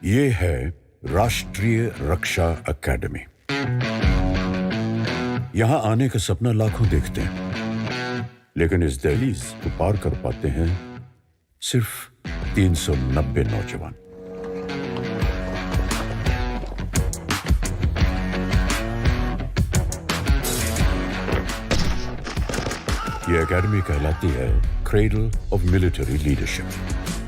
ये है राष्ट्रीय रक्षा अकेडमी। यहां आने का सपना लाखों देखते हैं, लेकिन इस दहलीज को पार कर पाते हैं सिर्फ 390 नौजवान। ये अकेडमी कहलाती है क्रेडल ऑफ मिलिट्री लीडरशिप।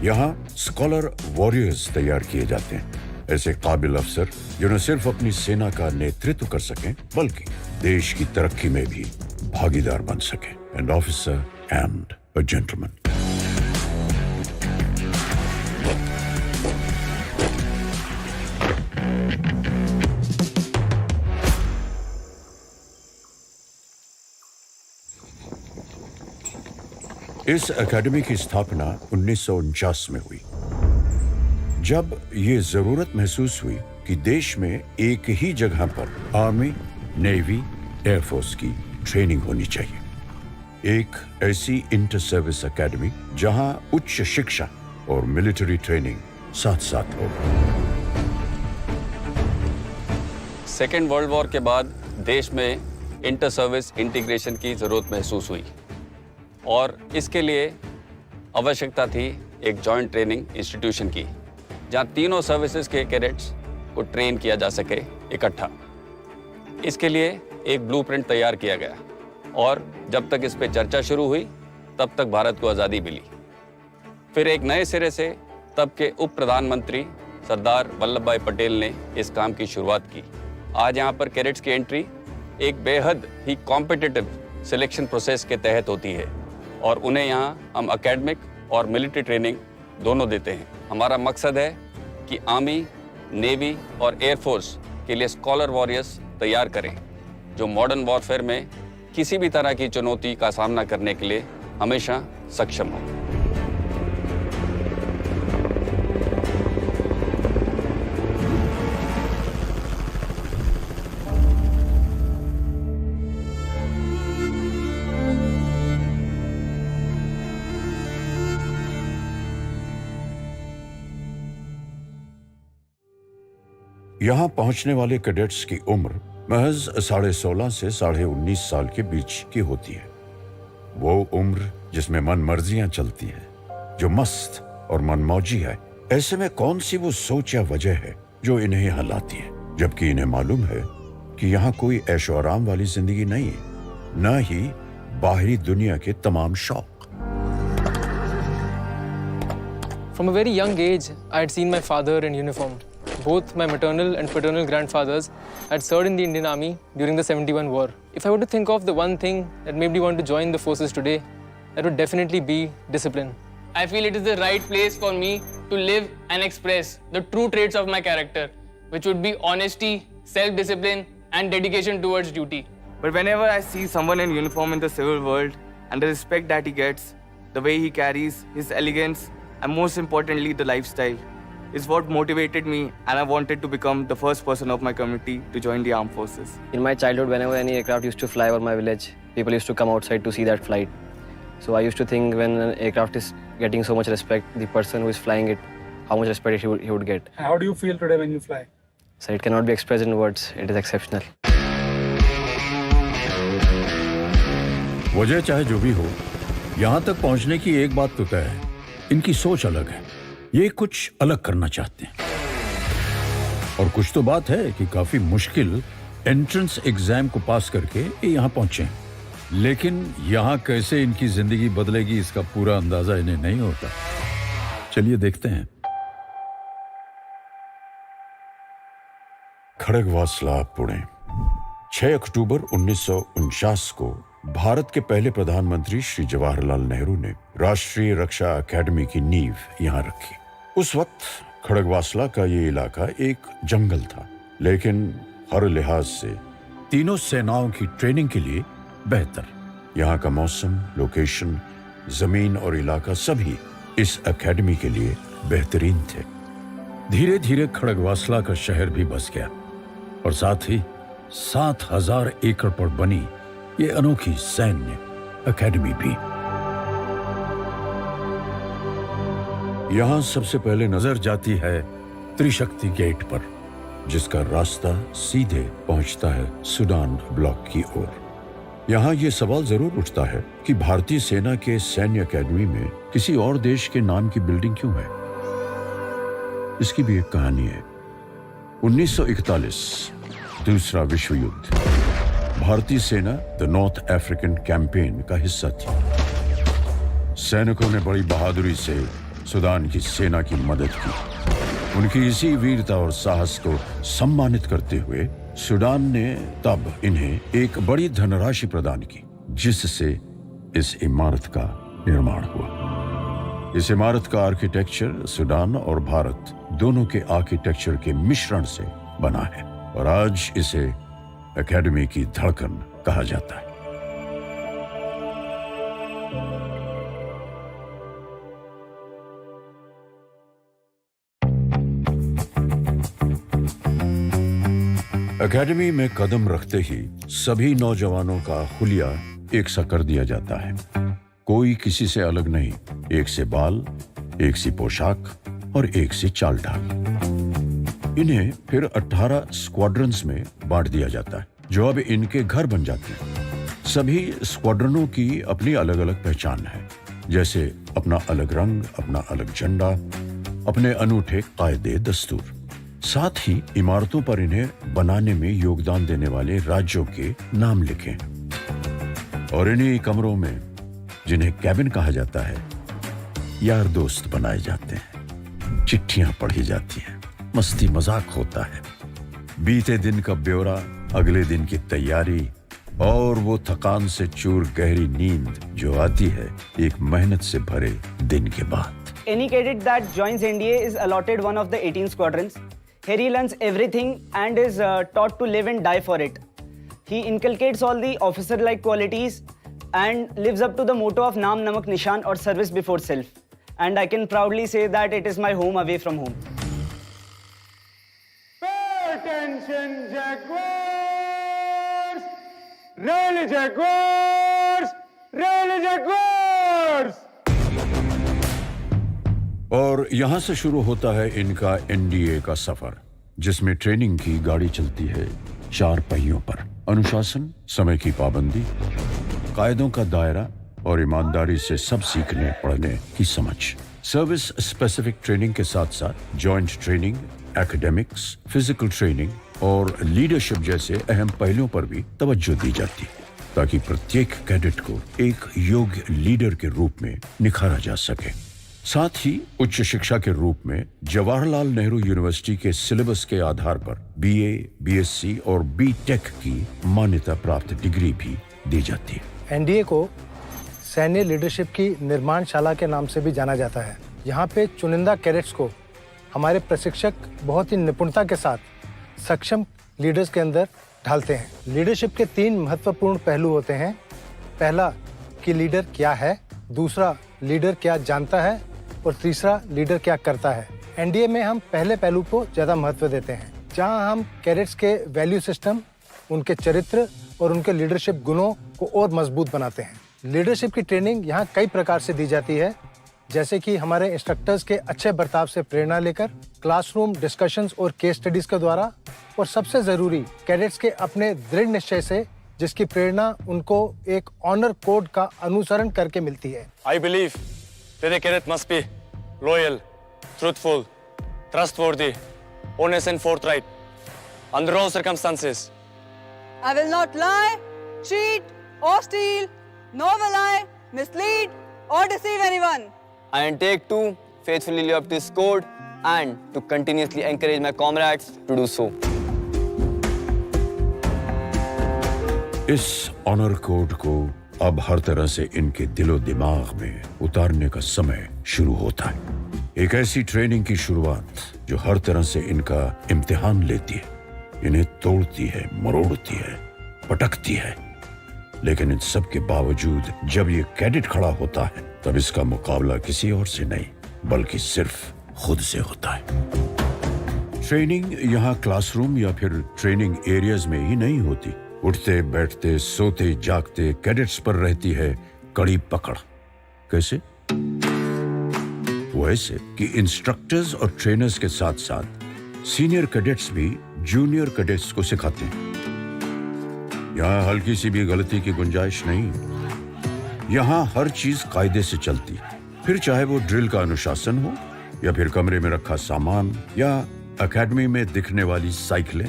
यहाँ स्कॉलर वॉरियर्स तैयार किए जाते हैं, ऐसे काबिल अफसर जो न सिर्फ अपनी सेना का नेतृत्व कर सकें बल्कि देश की तरक्की में भी भागीदार बन सकें। And officer and a gentleman. इस एकेडमी की स्थापना 1949 में हुई, जब ये जरूरत महसूस हुई कि देश में एक ही जगह पर आर्मी, नेवी, एयरफोर्स की ट्रेनिंग होनी चाहिए। एक ऐसी इंटर सर्विस एकेडमी जहां उच्च शिक्षा और मिलिट्री ट्रेनिंग साथ साथ हो। सेकेंड वर्ल्ड वॉर के बाद देश में इंटर सर्विस इंटीग्रेशन की जरूरत महसूस हुई और इसके लिए आवश्यकता थी एक जॉइंट ट्रेनिंग इंस्टीट्यूशन की, जहां तीनों सर्विसेज के कैडेट्स को ट्रेन किया जा सके इकट्ठा। इसके लिए एक ब्लूप्रिंट तैयार किया गया और जब तक इस पे चर्चा शुरू हुई तब तक भारत को आज़ादी मिली। फिर एक नए सिरे से तब के उप प्रधानमंत्री सरदार वल्लभ भाई पटेल ने इस काम की शुरुआत की। आज यहाँ पर कैडेट्स की एंट्री एक बेहद ही कॉम्पिटिटिव सिलेक्शन प्रोसेस के तहत होती है और उन्हें यहाँ हम एकेडमिक और मिलिट्री ट्रेनिंग दोनों देते हैं। हमारा मकसद है कि आर्मी, नेवी और एयरफोर्स के लिए स्कॉलर वॉरियर्स तैयार करें जो मॉडर्न वॉरफेयर में किसी भी तरह की चुनौती का सामना करने के लिए हमेशा सक्षम हों। यहां पहुंचने वाले कैडेट्स की उम्र महज 16.5 से 19.5 साल के बीच की होती है। वो उम्र जिसमें मन मर्जियां चलती हैं, जो मस्त और मनमौजी है। ऐसे में कौन सी वो सोच या वजह है जो इन्हें यहाँ लाती है, जबकि इन्हें मालूम है कि यहाँ कोई ऐशो आराम वाली जिंदगी नहीं है, न ही बाहरी दुनिया के तमाम शौक। From a very young age, I had seen my father in uniform. Both my maternal and paternal grandfathers had served in the Indian Army during the 71 war. If I were to think of the one thing that made me want to join the forces today, that would definitely be discipline. I feel it is the right place for me to live and express the true traits of my character, which would be honesty, self-discipline, and dedication towards duty. But whenever I see someone in uniform in the civil world and the respect that he gets, the way he carries, his elegance, and most importantly, the lifestyle, is what motivated me, and I wanted to become the first person of my community to join the armed forces. In my childhood, whenever any aircraft used to fly over my village, people used to come outside to see that flight. So I used to think when an aircraft is getting so much respect, the person who is flying it, how much respect he would get. How do you feel today when you fly? So it cannot be expressed in words. It is exceptional. वजह चाहे जो भी हो, यहाँ तक पहुँचने की एक बात तो तय है, इनकी सोच अलग है। ये कुछ अलग करना चाहते हैं। और कुछ तो बात है कि काफी मुश्किल एंट्रेंस एग्जाम को पास करके ये यहाँ पहुंचे हैं। लेकिन यहाँ कैसे इनकी जिंदगी बदलेगी इसका पूरा अंदाजा इन्हें नहीं होता। चलिए देखते हैं। खड़गवासला, पुणे, 6 अक्टूबर 1949 को भारत के पहले प्रधानमंत्री श्री जवाहरलाल नेहरू ने राष्ट्रीय रक्षा अकेडमी की नींव यहाँ रखी। उस वक्त खड़गवासला का ये इलाका एक जंगल था, लेकिन हर लिहाज से तीनों सेनाओं की ट्रेनिंग के लिए बेहतर। यहाँ का मौसम, लोकेशन, जमीन और इलाका सभी इस एकेडमी के लिए बेहतरीन थे। धीरे धीरे खड़गवासला का शहर भी बस गया और साथ ही 7,000 एकड़ पर बनी ये अनोखी सैन्य एकेडमी भी। यहां सबसे पहले नजर जाती है त्रिशक्ति गेट पर, जिसका रास्ता सीधे पहुंचता है सूडान ब्लॉक की ओर। यहां यह सवाल जरूर उठता है कि भारतीय सेना के सैन्य एकेडमी में किसी और देश के नाम की बिल्डिंग क्यों है। इसकी भी एक कहानी है। 1941 दूसरा विश्व युद्ध, भारतीय सेना द नॉर्थ अफ्रीकन कैंपेन का हिस्सा थी। सैनिकों ने बड़ी बहादुरी से सूडान की सेना की मदद की। उनकी इसी वीरता और साहस को सम्मानित करते हुए सूडान ने तब इन्हें एक बड़ी धनराशि प्रदान की, जिससे इस इमारत का निर्माण हुआ। इस इमारत का आर्किटेक्चर सूडान और भारत दोनों के आर्किटेक्चर के मिश्रण से बना है और आज इसे एकेडमी की धड़कन कहा जाता है। एकेडमी में कदम रखते ही सभी नौजवानों का हुलिया एक सा कर दिया जाता है। कोई किसी से अलग नहीं, एक से बाल, एक सी पोशाक और एक सी चाल ढाल। इन्हें फिर 18 स्क्वाड्रंस में बांट दिया जाता है, जो अब इनके घर बन जाते हैं। सभी स्क्वाड्रनों की अपनी अलग अलग पहचान है, जैसे अपना अलग रंग, अपना अलग झंडा, अपने अनूठे कायदे दस्तूर। साथ ही इमारतों पर इन्हें बनाने में योगदान देने वाले राज्यों के नाम लिखें और इन्हीं कमरों में, जिन्हें कैबिन कहा जाता है, यार दोस्त बनाए जाते हैं, चिट्ठियां पढ़ी जाती हैं, मस्ती मजाक होता है, बीते दिन का ब्यौरा, अगले दिन की तैयारी और वो थकान से चूर गहरी नींद जो आती है एक मेहनत से भरे दिन के बाद। Any cadet that joins NDA is allotted one of the 18 squadrons. Here he learns everything and is taught to live and die for it. He inculcates all the officer-like qualities and lives up to the motto of Naam Namak Nishan or service before self. And I can proudly say that it is my home away from home. Pay attention, Jaguars! Rally Jaguars! Rally Jaguars! और यहां से शुरू होता है इनका NDA का सफर, जिसमें training की गाड़ी चलती है 4 पहियों पर। अनुशासन, समय की पाबंदी, कायदों का दायरा और ईमानदारी से सब सीखने पढ़ने की समझ। सर्विस स्पेसिफिक ट्रेनिंग के साथ साथ joint training, academics, physical training और लीडरशिप जैसे अहम पहलुओं पर भी तवज्जो दी जाती है, ताकि प्रत्येक कैडेट को एक योग्य लीडर के रूप में निखारा जा सके। साथ ही उच्च शिक्षा के रूप में जवाहरलाल नेहरू यूनिवर्सिटी के सिलेबस के आधार पर बीए, बीएससी और बीटेक की मान्यता प्राप्त डिग्री भी दी जाती है। एनडीए को सैन्य लीडरशिप की निर्माणशाला के नाम से भी जाना जाता है। यहाँ पे चुनिंदा कैडेट्स को हमारे प्रशिक्षक बहुत ही निपुणता के साथ सक्षम लीडर्स के अंदर ढालते हैं। लीडरशिप के 3 महत्वपूर्ण पहलू होते हैं। पहला कि लीडर क्या है, दूसरा लीडर क्या जानता है और तीसरा लीडर क्या करता है। एनडीए में हम पहले पहलू को ज़्यादा महत्व देते हैं, जहां हम कैडेट्स के वैल्यू सिस्टम, उनके चरित्र और उनके लीडरशिप गुणों को और मजबूत बनाते हैं। लीडरशिप की ट्रेनिंग यहाँ कई प्रकार से दी जाती है, जैसे कि हमारे इंस्ट्रक्टर्स के अच्छे बर्ताव से प्रेरणा लेकर, क्लासरूम डिस्कशंस और केस स्टडीज के द्वारा, और सबसे ज़रूरी कैडेट्स के अपने दृढ़ निश्चय से, जिसकी प्रेरणा उनको एक ऑनर कोड का अनुसरण करके मिलती है। I believe that a cadet must be loyal, truthful, trustworthy, honest and forthright under all circumstances. I will not lie, cheat or steal, nor will I mislead or deceive anyone. I undertake to faithfully live up to this code and to continuously encourage my comrades to do so. इस honour code को अब हर तरह से इनके दिलो दिमाग में उतारने का समय शुरू होता है। एक ऐसी ट्रेनिंग की शुरुआत जो हर तरह से इनका इम्तिहान लेती है, इन्हें तोड़ती है, मरोड़ती है, पटकती है। लेकिन इन सब के बावजूद जब ये कैडेट खड़ा होता है तब इसका मुकाबला किसी और से नहीं बल्कि सिर्फ खुद से होता है। ट्रेनिंग यहाँ क्लासरूम या फिर ट्रेनिंग एरियाज में ही नहीं होती। उठते बैठते सोते जागते कैडेट्स पर रहती है कड़ी पकड़। कैसे? वो ऐसे कि इंस्ट्रक्टर्स और ट्रेनर्स के साथ साथ सीनियर कैडेट्स भी जूनियर कैडेट्स को सिखाते हैं। यहाँ हल्की सी भी गलती की गुंजाइश नहीं। यहाँ हर चीज कायदे से चलती है, फिर चाहे वो ड्रिल का अनुशासन हो या फिर कमरे में रखा सामान या एकेडमी में दिखने वाली साइकिलें,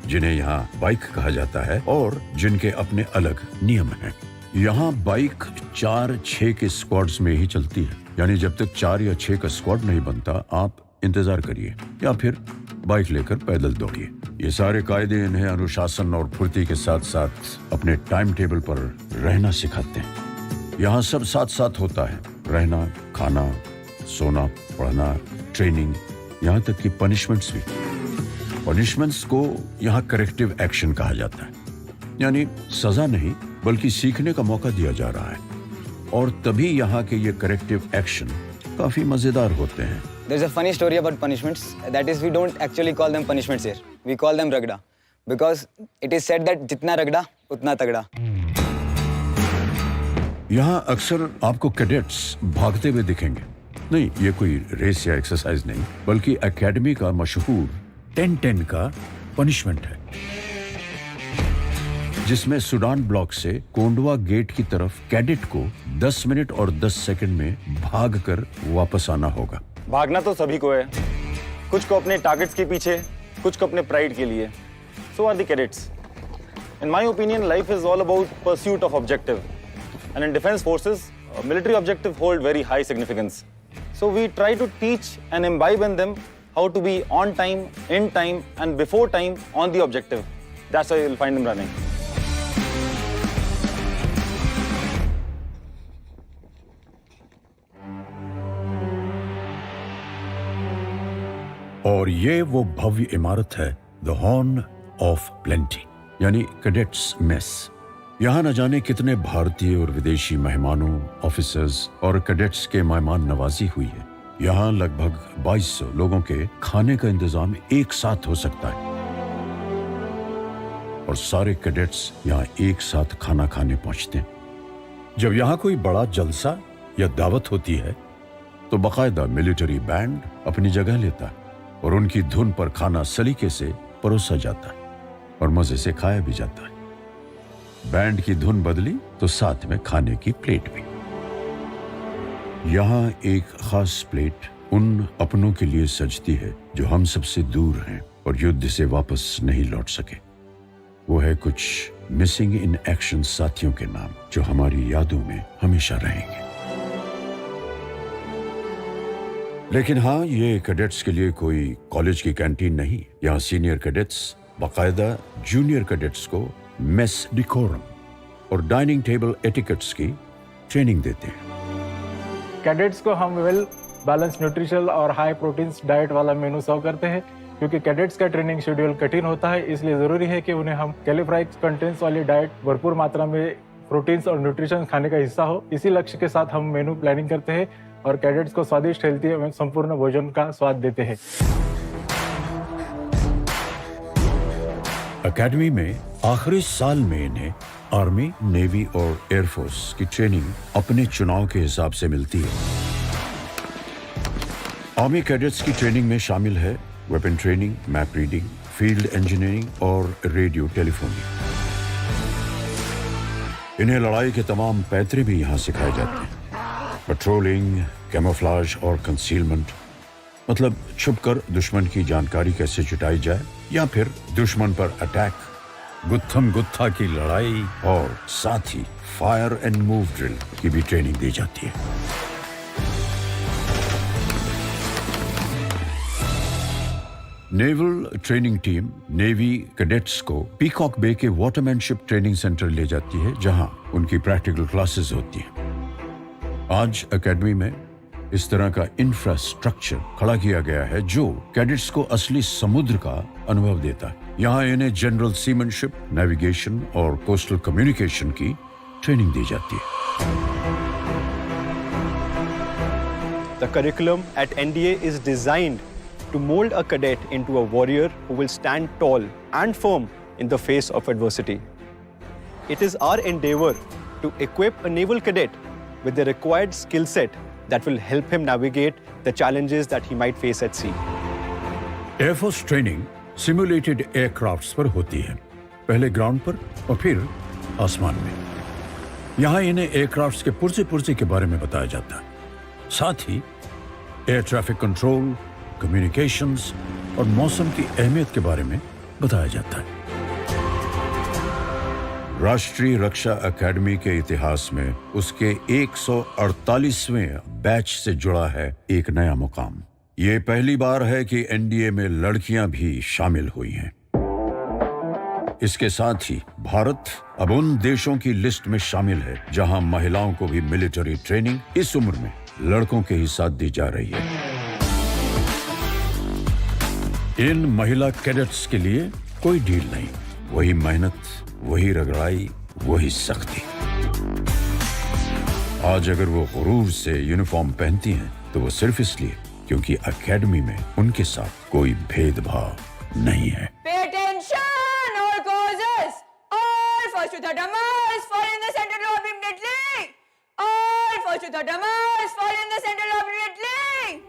जिन्हें यहाँ बाइक कहा जाता है और जिनके अपने अलग नियम हैं। यहाँ बाइक 4-6 के स्क्वाड्स में ही चलती है, यानी जब तक 4 या 6 का स्क्वाड नहीं बनता आप इंतजार करिए या फिर बाइक लेकर पैदल दौड़िए। ये सारे कायदे इन्हें अनुशासन और फुर्ती के साथ साथ अपने टाइम टेबल पर रहना सिखाते हैं। यहाँ सब साथ साथ होता है, रहना, खाना, सोना, पढ़ना, ट्रेनिंग, यहाँ तक कि पनिशमेंट्स भी। पनिशमेंट्स को यहाँ करेक्टिव एक्शन कहा जाता है, यानी सजा नहीं बल्कि सीखने का मौका दिया जा रहा है। और तभी यहाँ के ये करेक्टिव एक्शन काफी मजेदार होते हैं। There's a funny story about punishments. That is, we don't actually call them punishments here. We call them ragda, because it is said that जितना रगड़ा उतना तगड़ा। यहाँ अक्सर आपको कैडेट्स भागते हुए दिखेंगे। नहीं, ये कोई रेस या एक्सरसाइज नहीं बल्कि एकेडमी का मशहूर 10-10 का पनिशमेंट है, जिसमें सुडान ब्लॉक से कोंडवा गेट की तरफ कैडेट को 10 मिनट और 10 सेकंड में भागकर वापस आना होगा। भागना तो सभी को है, कुछ को अपने टारगेट्स के पीछे, कुछ को अपने प्राइड के लिए। So are the cadets. In my opinion, life is all about pursuit of objective. And in defense forces, military objectives hold very high significance. So we try to teach and imbibe in them how to be on time, in time, and before time on the objective. That's why you'll find them running. और ये वो भव्य इमारत है the horn of plenty, यानी cadets mess. यहाँ न जाने कितने भारतीय और विदेशी मेहमानों, ऑफिसर्स और कैडेट्स के मेहमान नवाजी हुई है। यहाँ लगभग 2200 लोगों के खाने का इंतजाम एक साथ हो सकता है और सारे कैडेट्स यहाँ एक साथ खाना खाने पहुंचते हैं। जब यहाँ कोई बड़ा जलसा या दावत होती है तो बाकायदा मिलिट्री बैंड अपनी जगह लेता है और उनकी धुन पर खाना सलीके से परोसा जाता है और मजे से खाया भी जाता है। बैंड की धुन बदली तो साथ में खाने की प्लेट भी। यहाँ एक खास प्लेट उन अपनों के लिए सजती है जो हम सबसे दूर हैं और युद्ध से वापस नहीं लौट सके। वो है कुछ मिसिंग इन एक्शन साथियों के नाम जो हमारी यादों में हमेशा रहेंगे। लेकिन हाँ, ये कैडेट्स के लिए कोई कॉलेज की कैंटीन नहीं। यहाँ सीनियर कैडेट्स बाकायदा जूनियर कैडेट्स को मेस डिकोरम और डाइनिंग टेबल एटिकेट्स की ट्रेनिंग देते हैं। कैडेट्स को हम वेल बैलेंस न्यूट्रिशनल और हाई प्रोटीन्स डाइट वाला मेनू सर्व करते हैं। क्योंकि कैडेट्स का ट्रेनिंग शेड्यूल कठिन होता है, इसलिए जरूरी है कि उन्हें हम कैलोरीज कंटेंट्स वाली डाइट, भरपूर मात्रा में प्रोटीन्स और न्यूट्रिशन खाने का हिस्सा हो। इसी लक्ष्य के साथ हम मेनू प्लानिंग करते हैं और कैडेट्स को स्वादिष्ट, हेल्थी एवं संपूर्ण भोजन का स्वाद देते हैं। एकेडमी में आखिरी साल में इन्हें आर्मी, नेवी और एयरफोर्स की ट्रेनिंग अपने चुनाव के हिसाब से मिलती है। आर्मी कैडेट्स की ट्रेनिंग में शामिल है weapon training, map reading, field engineering और रेडियो टेलीफोनी। इन्हें लड़ाई के तमाम पैतरे भी यहाँ सिखाए जाते हैं। पेट्रोलिंग, कैमोफ्लेज और कंसीलमेंट, मतलब छुपकर दुश्मन की जानकारी कैसे जुटाई जाए या फिर दुश्मन पर अटैक, गुत्थम गुत्था की लड़ाई और साथ ही फायर एंड मूव ड्रिल की भी ट्रेनिंग दी जाती है। Naval training team navy cadets को पीकॉक बे के वाटरमैनशिप ट्रेनिंग सेंटर ले जाती है, जहां उनकी प्रैक्टिकल क्लासेस होती हैं। आज एकेडमी में इस तरह का इंफ्रास्ट्रक्चर खड़ा किया गया है जो कैडेट्स को असली समुद्र का अनुभव देता है। यहाँ इन्हें जनरल सीमनशिप, नेविगेशन और कोस्टल कम्युनिकेशन की ट्रेनिंग दी जाती है। The curriculum at NDA is designed to mold a cadet into a warrior who will stand tall and firm in the face of adversity. It is our endeavor to equip a naval cadet with the required skill set that will help him navigate the challenges that he might face at sea. Air force training simulated aircrafts पर होती है, पहले ground पर और फिर आसमान में। यहाँ इन्हें एयरक्राफ्ट्स के पुर्जे के बारे में बताया जाता है, साथ ही एयर ट्रैफिक कंट्रोल, कम्युनिकेशंस और मौसम की अहमियत के बारे में बताया जाता है। राष्ट्रीय रक्षा अकेडमी के इतिहास में उसके 148वें बैच से जुड़ा है एक नया मुकाम। ये पहली बार है कि एनडीए में लड़कियां भी शामिल हुई हैं। इसके साथ ही भारत अब उन देशों की लिस्ट में शामिल है जहां महिलाओं को भी मिलिट्री ट्रेनिंग इस उम्र में लड़कों के ही साथ दी जा रही है। इन महिला कैडेट्स के लिए कोई ढील नहीं, वही मेहनत, वही रगड़ाई, वही सख्ती। आज अगर वो गुरूर से यूनिफॉर्म पहनती हैं तो वो सिर्फ इसलिए क्योंकि एकेडमी में उनके साथ कोई भेदभाव नहीं है। Pay attention, all causes. All first to the demise, fall in the center lobe immediately. All first to the demise, fall in the center lobe immediately.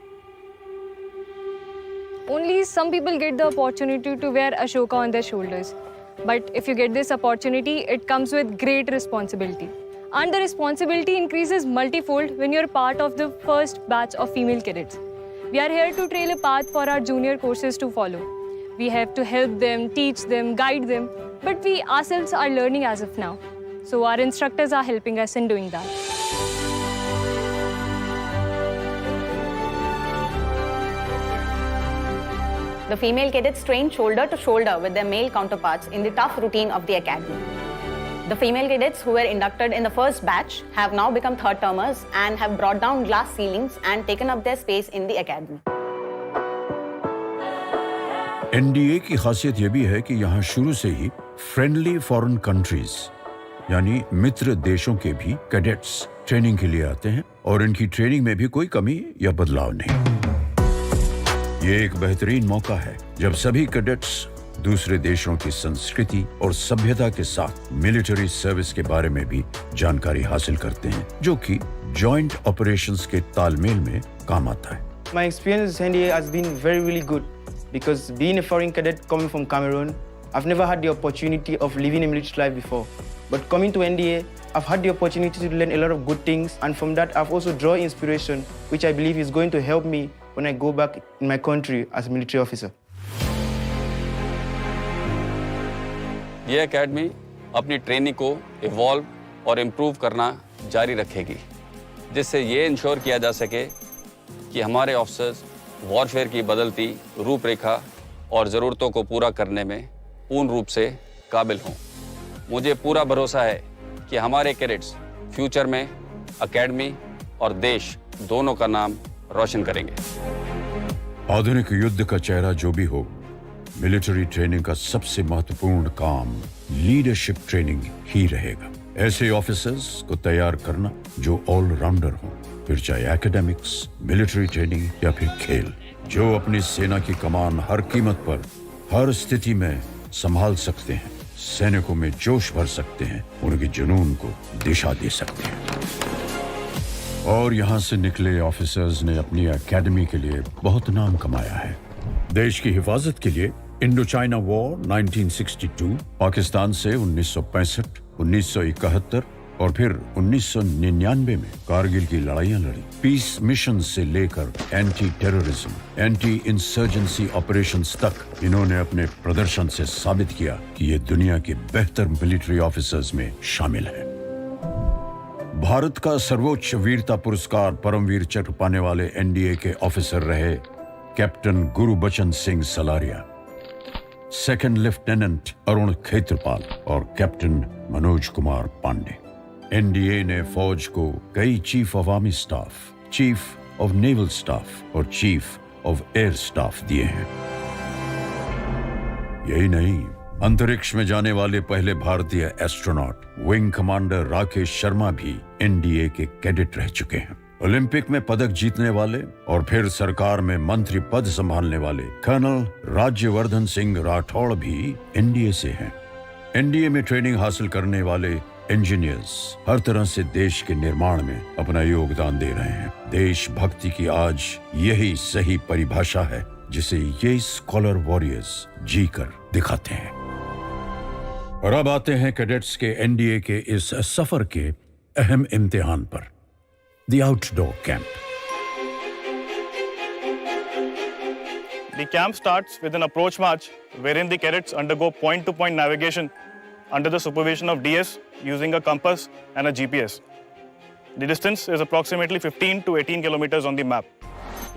Only some people get the opportunity to wear Ashoka on their shoulders. But if you get this opportunity, it comes with great responsibility. And the responsibility increases multifold when you're part of the first batch of female cadets. We are here to trail a path for our junior courses to follow. We have to help them, teach them, guide them, but we ourselves are learning as of now. So our instructors are helping us in doing that. The female cadets train shoulder to shoulder with their male counterparts in the tough routine of the academy. The female cadets who were inducted in the first batch have now become third-termers and have brought down glass ceilings and taken up their space in the academy. NDA की खासियत यह भी है कि यहाँ शुरू से ही friendly foreign countries यानी मित्र देशों के भी कैडेट्स ट्रेनिंग के लिए आते हैं और इनकी ट्रेनिंग में भी कोई कमी या बदलाव नहीं। ये एक बेहतरीन मौका है जब सभी कैडेट्स दूसरे देशों की संस्कृति और सभ्यता के साथ मिलिट्री सर्विस के बारे में भी जानकारी हासिल करते हैं, जो कि जॉइंट ऑपरेशंस के तालमेल में काम आता है। My experience in NDA has been really good because being a foreign cadet coming from Cameroon, I've never had the opportunity of living a military life before. But coming to NDA, I've had the opportunity to learn a lot of good things, and from that I've also drawn inspiration, which I believe is going to help me when I go back in my country as a military officer. ये academy अपनी training को evolve और improve करना जारी रखेगी, जिससे ये ensure किया जा सके कि हमारे ऑफिसर्स वॉरफेयर की बदलती रूपरेखा और ज़रूरतों को पूरा करने में पूर्ण रूप से काबिल हों। मुझे पूरा भरोसा है कि हमारे कैडेट्स फ्यूचर में एकेडमी और देश दोनों का नाम रोशन करेंगे। आधुनिक युद्ध का चेहरा जो भी हो, मिलिट्री ट्रेनिंग का सबसे महत्वपूर्ण काम लीडरशिप ट्रेनिंग ही रहेगा। ऐसे ऑफिसर्स को तैयार करना जो ऑलराउंडर हों, फिर चाहे एकेडमिक्स, मिलिट्री ट्रेनिंग या फिर खेल, जो अपनी सेना की कमान हर कीमत पर हर स्थिति में संभाल सकते हैं, सैनिकों में जोश भर सकते हैं, उनके जुनून को दिशा दे सकते हैं। और यहाँ से निकले ऑफिसर्स ने अपनी एकेडमी के लिए बहुत नाम कमाया है। देश की हिफाजत के लिए इंडो चाइना वॉर 1962, पाकिस्तान से 1965, 1971 और फिर 1999 में कारगिल की लड़ाइयां लड़ी। पीस मिशन से लेकर anti terrorism, anti insurgency operations तक इन्होंने अपने प्रदर्शन से साबित किया कि ये दुनिया के बेहतर मिलिट्री ऑफिसर्स में शामिल है। भारत का सर्वोच्च वीरता पुरस्कार परमवीर चक्र पाने वाले एनडीए के ऑफिसर रहे captain Gurbachan Singh Salaria, second lieutenant Arun Khetarpal और कैप्टन मनोज कुमार पांडे। एनडीए ने फौज को कई chief of army staff, chief of naval staff और चीफ ऑफ एयर स्टाफ दिए हैं। यही नहीं, अंतरिक्ष में जाने वाले पहले भारतीय astronaut wing commander Rakesh Sharma भी एनडीए के कैडेट रह चुके हैं। ओलंपिक में पदक जीतने वाले और फिर सरकार में मंत्री पद संभालने वाले कर्नल राज्यवर्धन सिंह राठौड़ भी एनडीए से हैं। एनडीए में ट्रेनिंग हासिल करने वाले इंजीनियर्स हर तरह से देश के निर्माण में अपना योगदान दे रहे हैं। देशभक्ति की आज यही सही परिभाषा है जिसे ये स्कॉलर वॉरियर्स जीकर दिखाते हैं। और अब आते हैं कैडेट्स के एनडीए के इस सफर के अहम इम्तिहान पर, the outdoor camp. The camp starts with an approach march wherein the cadets undergo point-to-point navigation under the supervision of DS using a compass and a GPS. The distance is approximately 15 to 18 kilometers on the map.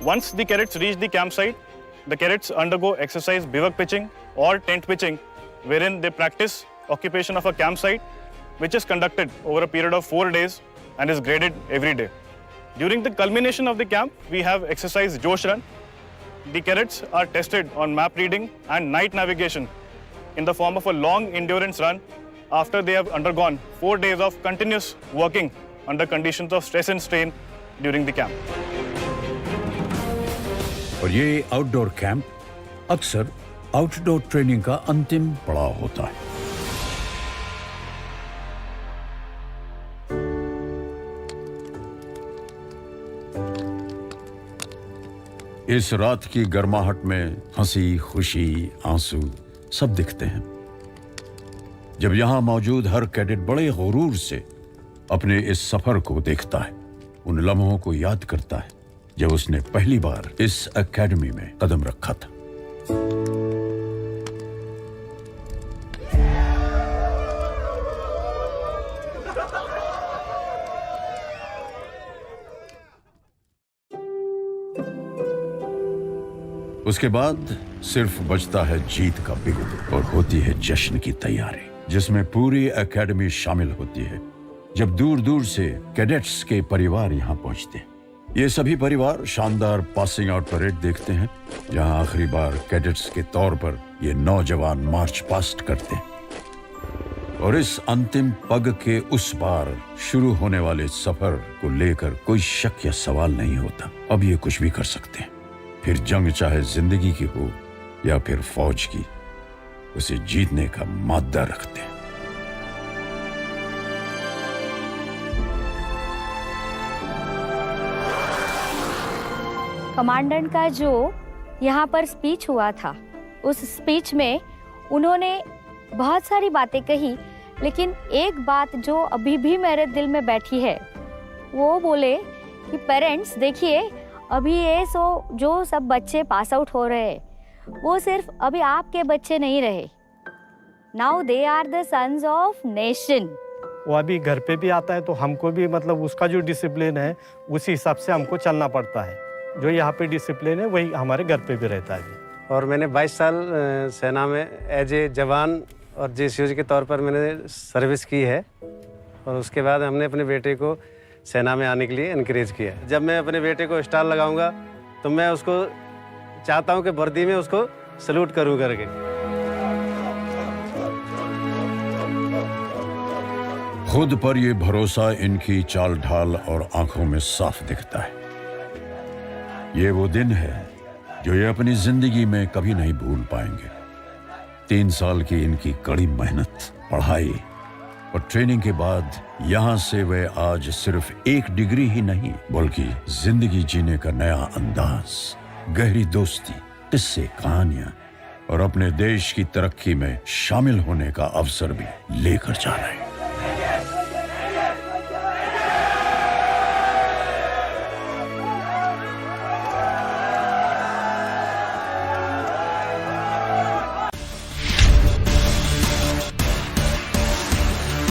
Once the cadets reach the campsite, the cadets undergo exercise bivouac pitching or tent pitching, wherein they practice occupation of a campsite, which is conducted over a period of 4 days and is graded every day. During the culmination of the camp, we have exercise Josh Run. The cadets are tested on map reading and night navigation in the form of a long endurance run after they have undergone 4 days of continuous working under conditions of stress and strain during the camp. और ये outdoor camp अक्सर outdoor training का अंतिम पड़ाव होता है। इस रात की गर्माहट में हंसी, खुशी, आंसू सब दिखते हैं। जब यहां मौजूद हर कैडेट बड़े गुरूर से अपने इस सफर को देखता है, उन लम्हों को याद करता है जब उसने पहली बार इस एकेडमी में कदम रखा था। उसके बाद सिर्फ बचता है जीत का बिगुल और होती है जश्न की तैयारी, जिसमें पूरी एकेडमी शामिल होती है। जब दूर दूर से कैडेट्स के परिवार यहाँ पहुँचते हैं, ये सभी परिवार शानदार पासिंग आउट परेड देखते हैं, जहाँ आखिरी बार कैडेट्स के तौर पर ये नौजवान मार्च पास्ट करते हैं। और इस अंतिम पग के उस पार शुरू होने वाले सफर को लेकर कोई शक या सवाल नहीं होता। अब ये कुछ भी कर सकते हैं। फिर जंग चाहे जिंदगी की हो या फिर फौज की, उसे जीतने का मादा रखते हैं। कमांडेंट का जो यहाँ पर स्पीच हुआ था, उस स्पीच में उन्होंने बहुत सारी बातें कही, लेकिन एक बात जो अभी भी मेरे दिल में बैठी है, वो बोले कि पेरेंट्स देखिए, अभी ये जो सब बच्चे पास आउट हो रहे हैं, वो सिर्फ अभी आपके बच्चे नहीं रहे। Now they are the sons of nation. वो अभी घर पे भी आता है तो हमको भी मतलब उसका जो डिसिप्लिन है उसी हिसाब से हमको चलना पड़ता है। जो यहाँ पे डिसिप्लिन है वही हमारे घर पे भी रहता है। और मैंने 22 साल सेना में एज ए जवान और जेसीओ के तौर पर मैंने सर्विस की है। और उसके बाद हमने अपने बेटे को सेना में आने के लिए इनकरेज किया। जब मैं अपने बेटे को स्टार लगाऊंगा तो मैं उसको चाहता हूं कि वर्दी में उसको सल्यूट करूं करके। खुद पर ये भरोसा इनकी चाल ढाल और आंखों में साफ दिखता है। ये वो दिन है जो ये अपनी जिंदगी में कभी नहीं भूल पाएंगे। 3 साल की इनकी कड़ी मेहनत, पढ़ाई और ट्रेनिंग के बाद यहाँ से वे आज सिर्फ एक डिग्री ही नहीं, बल्कि जिंदगी जीने का नया अंदाज, गहरी दोस्ती, किस्से, कहानियां और अपने देश की तरक्की में शामिल होने का अवसर भी लेकर जा रहे हैं।